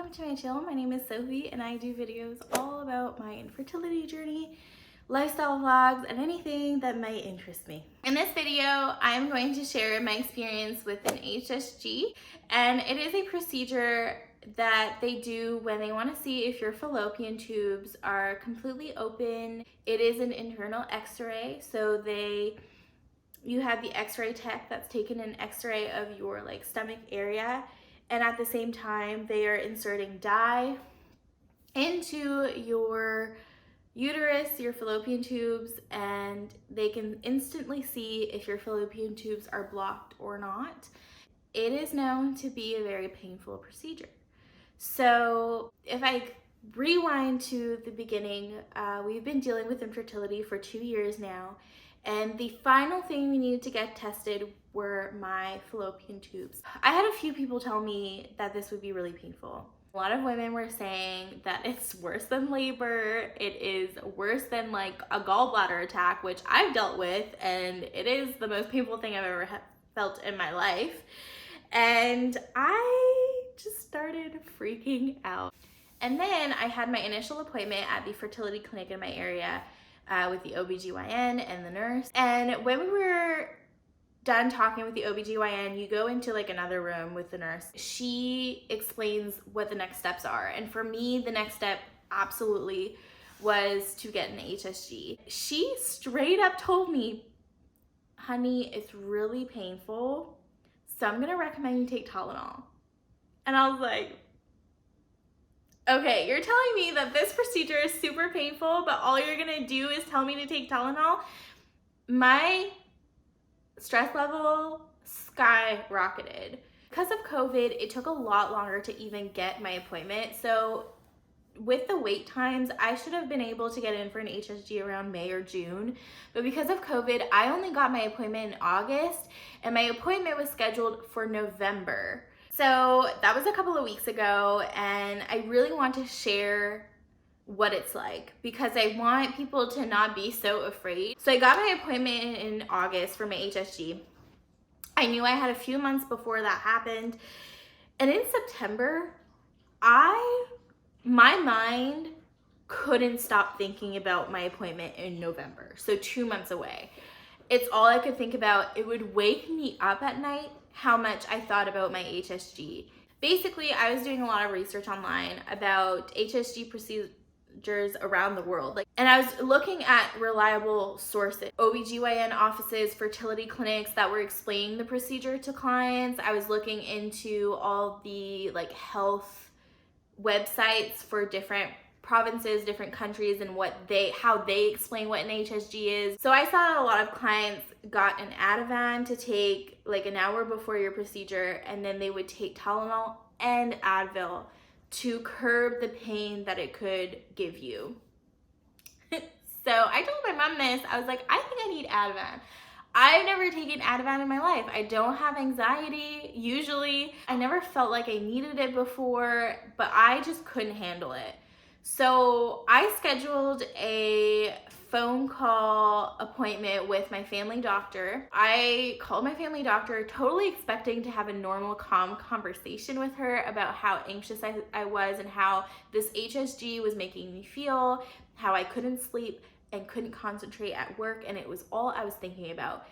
welcome to my channel. My name is Sophie and I do videos all about my infertility journey, lifestyle vlogs, and anything that might interest me. In this video, I'm going to share my experience with an HSG, and it is a procedure that they do when they want to see if your fallopian tubes are completely open. It is an internal x-ray, so you have the x-ray tech that's taken an x-ray of your stomach area, and at the same time they are inserting dye into your uterus, your fallopian tubes, and they can instantly see if your fallopian tubes are blocked or not. It is known to be a very painful procedure. So if I rewind to the beginning, we've been dealing with infertility for 2 years now, and the final thing we needed to get tested were my fallopian tubes. I had a few people tell me that this would be really painful. A lot of women were saying that it's worse than labor, it is worse than a gallbladder attack, which I've dealt with, and it is the most painful thing I've ever felt in my life. And I just started freaking out. And then I had my initial appointment at the fertility clinic in my area with the OBGYN and the nurse. And when we were done talking with the OBGYN, you go into another room with the nurse. She explains what the next steps are. And for me, the next step absolutely was to get an HSG. She straight up told me, honey, it's really painful, so I'm gonna recommend you take Tylenol. And I was like, okay, you're telling me that this procedure is super painful, but all you're gonna do is tell me to take Tylenol? My stress level skyrocketed. Because of COVID, it took a lot longer to even get my appointment. So with the wait times, I should have been able to get in for an HSG around May or June. But because of COVID, I only got my appointment in August, and my appointment was scheduled for November. So that was a couple of weeks ago, and I really want to share what it's like because I want people to not be so afraid. So I got my appointment in August for my HSG. I knew I had a few months before that happened. And in September, my mind couldn't stop thinking about my appointment in November. So 2 months away. It's all I could think about. It would wake me up at night how much I thought about my HSG. Basically, I was doing a lot of research online about HSG procedures around the world. And I was looking at reliable sources, OBGYN offices, fertility clinics that were explaining the procedure to clients. I was looking into all the health websites for different provinces, different countries, and how they explain what an HSG is. So I saw that a lot of clients got an Ativan to take an hour before your procedure, and then they would take Tylenol and Advil to curb the pain that it could give you. So I told my mom this. I was like, I think I need Ativan. I've never taken Ativan in my life. I don't have anxiety usually. I never felt like I needed it before, but I just couldn't handle it. So I scheduled a phone call appointment with my family doctor. I called my family doctor totally expecting to have a normal, calm conversation with her about how anxious I was and how this HSG was making me feel, how I couldn't sleep and couldn't concentrate at work, and it was all I was thinking about.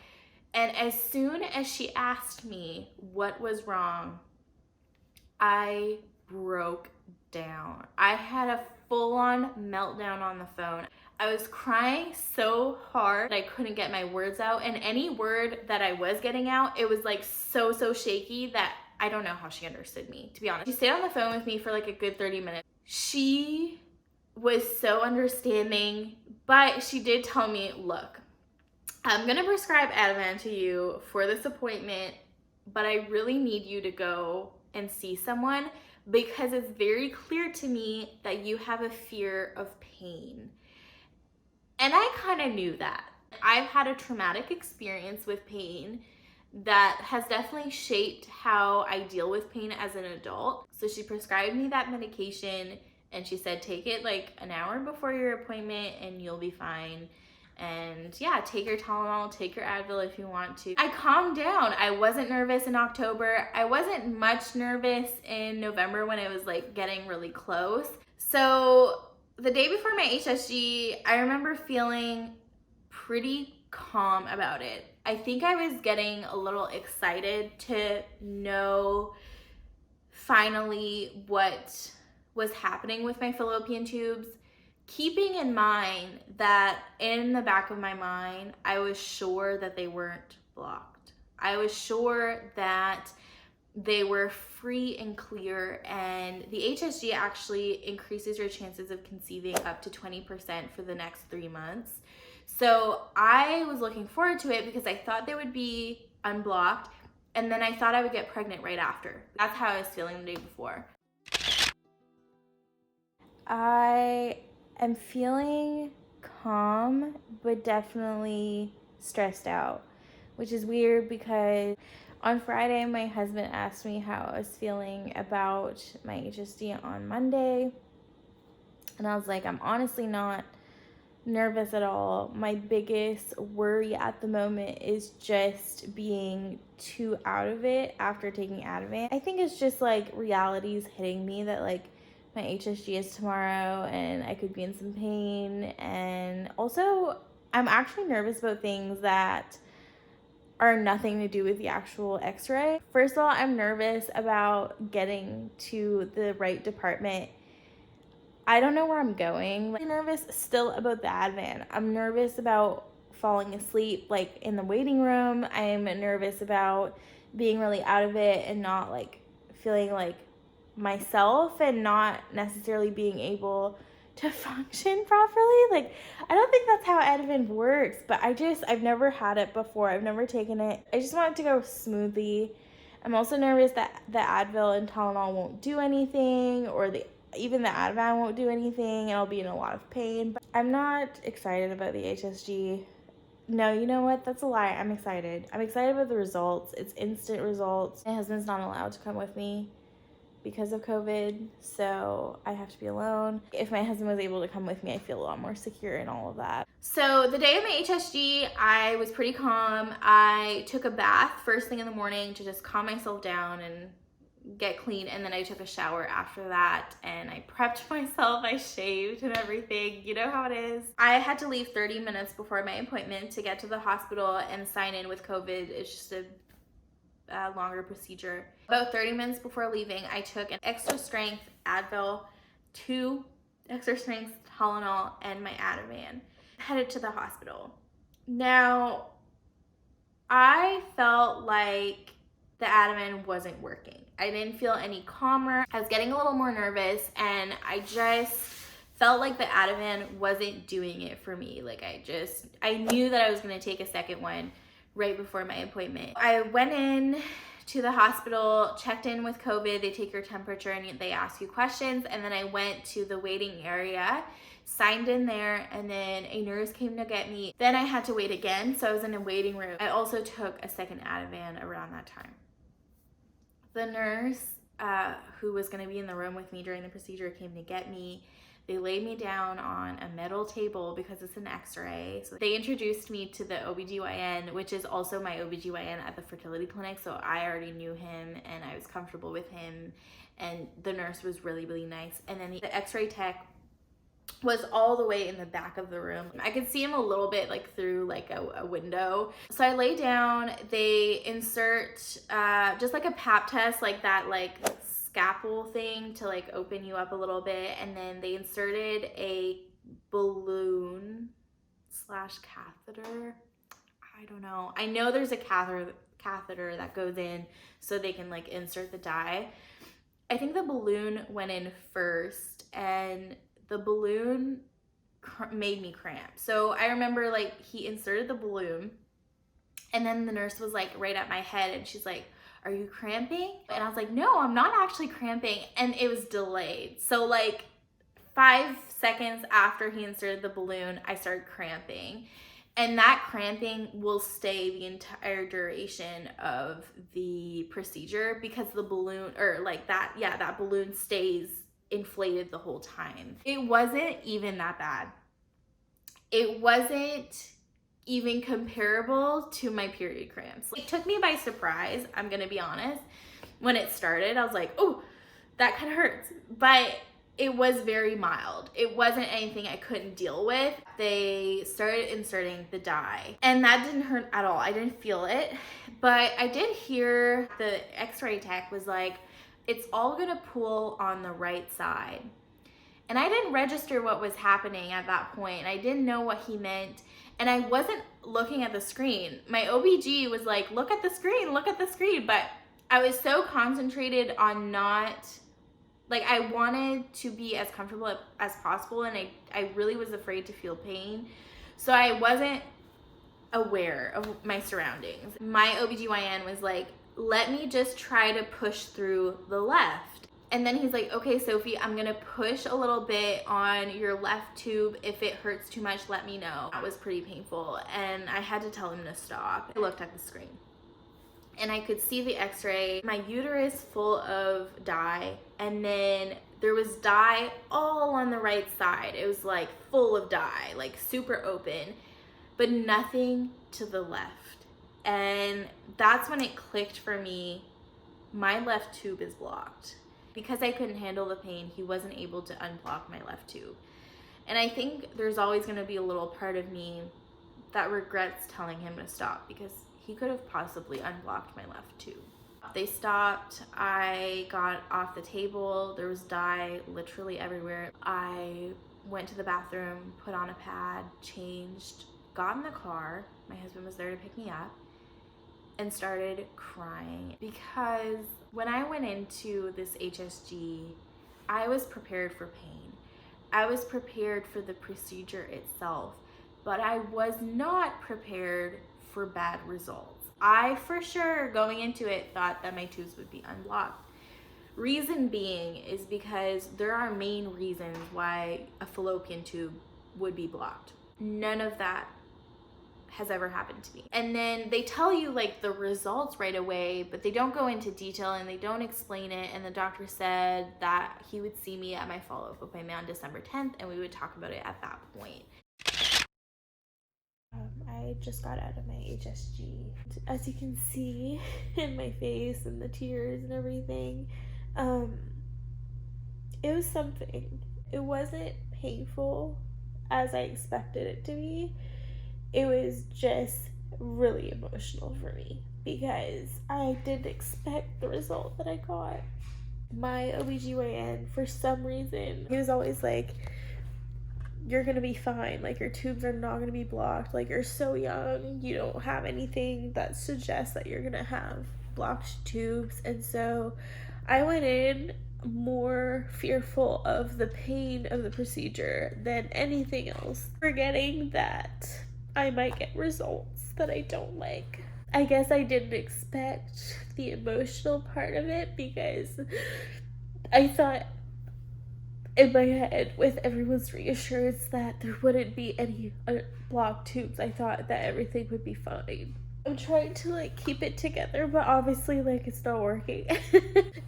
And as soon as she asked me what was wrong, I broke down. I had a full-on meltdown on the phone. I was crying so hard that I couldn't get my words out, and any word that I was getting out, it was so shaky that I don't know how she understood me, to be honest. She stayed on the phone with me for a good 30 minutes. She was so understanding, but she did tell me, look, I'm gonna prescribe Ativan to you for this appointment, but I really need you to go and see someone because it's very clear to me that you have a fear of pain. And I kind of knew that. I've had a traumatic experience with pain that has definitely shaped how I deal with pain as an adult. So she prescribed me that medication, and she said, take it an hour before your appointment and you'll be fine. And yeah, take your Tylenol, take your Advil if you want to. I calmed down. I wasn't nervous in October. I wasn't much nervous in November when it was like getting really close. So the day before my HSG, I remember feeling pretty calm about it. I think I was getting a little excited to know finally what was happening with my fallopian tubes, keeping in mind that in the back of my mind, I was sure that they weren't blocked. I was sure that they were free and clear, and the HSG actually increases your chances of conceiving up to 20% for the next 3 months. So I was looking forward to it because I thought they would be unblocked, and then I thought I would get pregnant right after. That's how I was feeling the day before. I am feeling calm, but definitely stressed out, which is weird because on Friday, my husband asked me how I was feeling about my HSG on Monday, and I was like, I'm honestly not nervous at all. My biggest worry at the moment is just being too out of it after taking Ativan. I think it's just like reality's hitting me that like my HSG is tomorrow and I could be in some pain. And also, I'm actually nervous about things that are nothing to do with the actual x-ray. First of all, I'm nervous about getting to the right department. I don't know where I'm going. I'm nervous still about the Ativan. I'm nervous about falling asleep like in the waiting room. I'm nervous about being really out of it and not like feeling like myself and not necessarily being able to function properly. Like, I don't think that's how Ativan works, but I've never had it before. I've never taken it. I just want it to go smoothly. I'm also nervous that the Advil and Tylenol won't do anything, or even the Ativan won't do anything, and I'll be in a lot of pain. But I'm not excited about the HSG. No, you know what? That's a lie. I'm excited. I'm excited about the results. It's instant results. My husband's not allowed to come with me because of COVID, so I have to be alone. If my husband was able to come with me, I feel a lot more secure in all of that. So the day of my HSG, I was pretty calm. I took a bath first thing in the morning to just calm myself down and get clean, and then I took a shower after that, and I prepped myself. I shaved and everything. You know how it is. I had to leave 30 minutes before my appointment to get to the hospital and sign in with COVID. It's just a longer procedure. About 30 minutes before leaving, I took an extra strength Advil, 2 extra strength Tylenol, and my Ativan. Headed to the hospital. Now, I felt like the Ativan wasn't working. I didn't feel any calmer. I was getting a little more nervous, and I just felt like the Ativan wasn't doing it for me. Like I knew that I was gonna take a second one right before my appointment. I went in to the hospital, checked in with COVID. They take your temperature and they ask you questions. And then I went to the waiting area, signed in there, and then a nurse came to get me. Then I had to wait again, so I was in a waiting room. I also took a second Ativan around that time. The nurse who was gonna be in the room with me during the procedure came to get me. They laid me down on a metal table because it's an x-ray. So they introduced me to the OBGYN, which is also my OBGYN at the fertility clinic. So I already knew him and I was comfortable with him. And the nurse was really, really nice. And then the x-ray tech was all the way in the back of the room. I could see him a little bit like through like a window. So I lay down, they insert just like a pap test, like that like scalpel thing to like open you up a little bit, and then they inserted a balloon / catheter. I don't know. I know there's a catheter that goes in so they can like insert the dye. I think the balloon went in first, and the balloon made me cramp. So I remember like he inserted the balloon, and then the nurse was like right at my head, and she's like, "Are you cramping?" And I was like, "No, I'm not actually cramping." And it was delayed. So like 5 seconds after he inserted the balloon, I started cramping. And that cramping will stay the entire duration of the procedure because the balloon, or like that, yeah, that balloon stays inflated the whole time. It wasn't even that bad. It wasn't even comparable to my period cramps. It took me by surprise, I'm gonna be honest. When it started, I was like, oh, that kind of hurts. But it was very mild. It wasn't anything I couldn't deal with. They started inserting the dye, and that didn't hurt at all. I didn't feel it, but I did hear the x-ray tech was like, it's all gonna pool on the right side. And I didn't register what was happening at that point, and I didn't know what he meant, and I wasn't looking at the screen. My OBG was like, look at the screen, but I was so concentrated on not, like, I wanted to be as comfortable as possible, and I really was afraid to feel pain. So I wasn't aware of my surroundings. My OBGYN was like, let me just try to push through the left. And then he's like, okay, Sophie, I'm gonna push a little bit on your left tube. If it hurts too much, let me know. That was pretty painful, and I had to tell him to stop. I looked at the screen, and I could see the x-ray, my uterus full of dye, and then there was dye all on the right side. It was like full of dye, like super open, but nothing to the left. And that's when it clicked for me, my left tube is blocked. Because I couldn't handle the pain, he wasn't able to unblock my left tube. And I think there's always gonna be a little part of me that regrets telling him to stop, because he could have possibly unblocked my left tube. They stopped, I got off the table, there was dye literally everywhere. I went to the bathroom, put on a pad, changed, got in the car, my husband was there to pick me up, and started crying. Because when I went into this HSG, I was prepared for pain. I was prepared for the procedure itself, but I was not prepared for bad results. I, for sure, going into it, thought that my tubes would be unblocked. Reason being is because there are main reasons why a fallopian tube would be blocked. None of that has ever happened to me. And then they tell you like the results right away, but they don't go into detail and they don't explain it. And the doctor said that he would see me at my follow-up appointment on December 10th, and we would talk about it at that point. I just got out of my HSG. As you can see in my face and the tears and everything, it was something. It wasn't painful as I expected it to be. It was just really emotional for me because I didn't expect the result that I got. My OBGYN, for some reason, he was always like, you're gonna be fine, like your tubes are not gonna be blocked, like you're so young, you don't have anything that suggests that you're gonna have blocked tubes. And so I went in more fearful of the pain of the procedure than anything else, forgetting that I might get results that I don't like. I guess I didn't expect the emotional part of it because I thought in my head, with everyone's reassurance that there wouldn't be any blocked tubes, I thought that everything would be fine. I'm trying to like keep it together, but obviously like it's not working.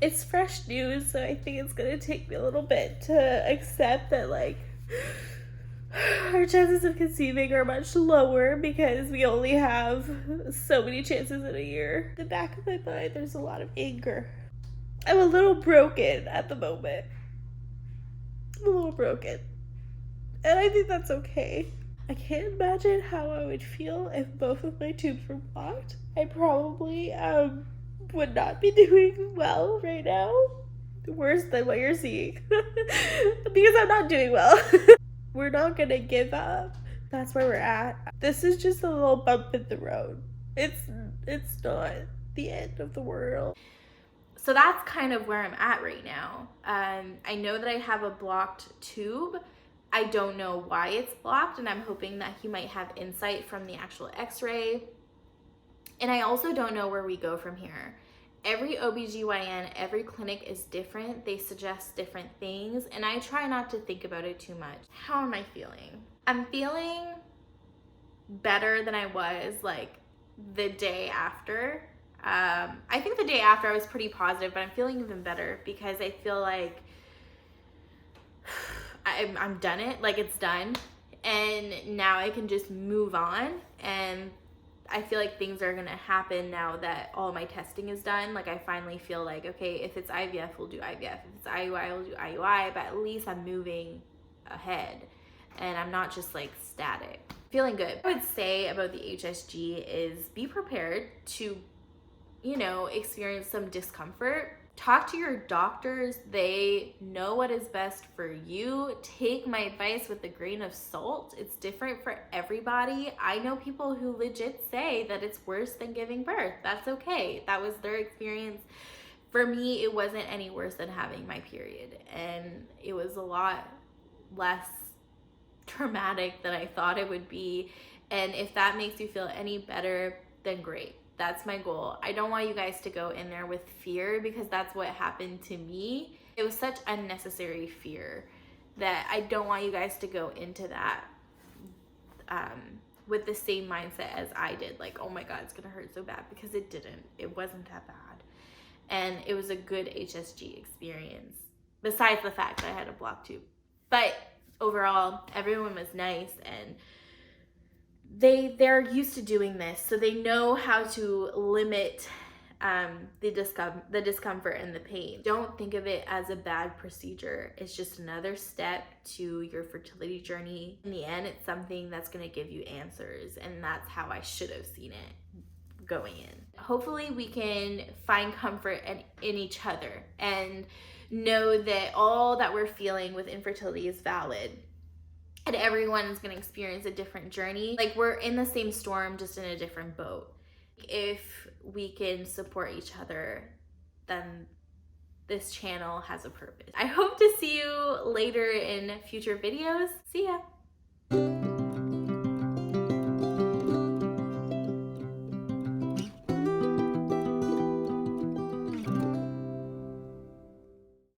It's fresh news, so I think it's gonna take me a little bit to accept that like our chances of conceiving are much lower because we only have so many chances in a year. In the back of my mind, there's a lot of anger. I'm a little broken at the moment. I'm a little broken. And I think that's okay. I can't imagine how I would feel if both of my tubes were blocked. I probably would not be doing well right now. Worse than what you're seeing. Because I'm not doing well. We're not gonna give up. That's where we're at. This is just a little bump in the road. It's not the end of the world. So that's kind of where I'm at right now. I know that I have a blocked tube. I don't know why it's blocked, and I'm hoping that he might have insight from the actual x-ray. And I also don't know where we go from here. Every OBGYN, every clinic is different. They suggest different things, and I try not to think about it too much. How am I feeling? I'm feeling better than I was like the day after. I think the day after I was pretty positive, but I'm feeling even better because I feel like I'm done it, like it's done. and now I can just move on. And I feel like things are gonna happen now that all my testing is done. Like, I finally feel like, okay, if it's IVF, we'll do IVF. If it's IUI, we'll do IUI, but at least I'm moving ahead and I'm not just like static. Feeling good. I would say about the HSG is be prepared to, you know, experience some discomfort. Talk to your doctors. They know what is best for you. Take my advice with a grain of salt. It's different for everybody. I know people who legit say that it's worse than giving birth. That's okay. That was their experience. For me, it wasn't any worse than having my period, and it was a lot less traumatic than I thought it would be. And if that makes you feel any better, then great. That's my goal. I don't want you guys to go in there with fear, because that's what happened to me. It was such unnecessary fear that I don't want you guys to go into that with the same mindset as I did. Like, oh my God, it's gonna hurt so bad, because it didn't. It wasn't that bad. And it was a good HSG experience, besides the fact that I had a blocked tube. But overall, everyone was nice, and they're used to doing this, so they know how to limit the discomfort and the pain. Don't think of it as a bad procedure. It's just another step to your fertility journey. In the end, it's something that's going to give you answers, and that's how I should have seen it going in. Hopefully we can find comfort in each other and know that all that we're feeling with infertility is valid. And everyone is going to experience a different journey. Like, we're in the same storm, just in a different boat. If we can support each other, then this channel has a purpose. I hope to see you later in future videos. See ya.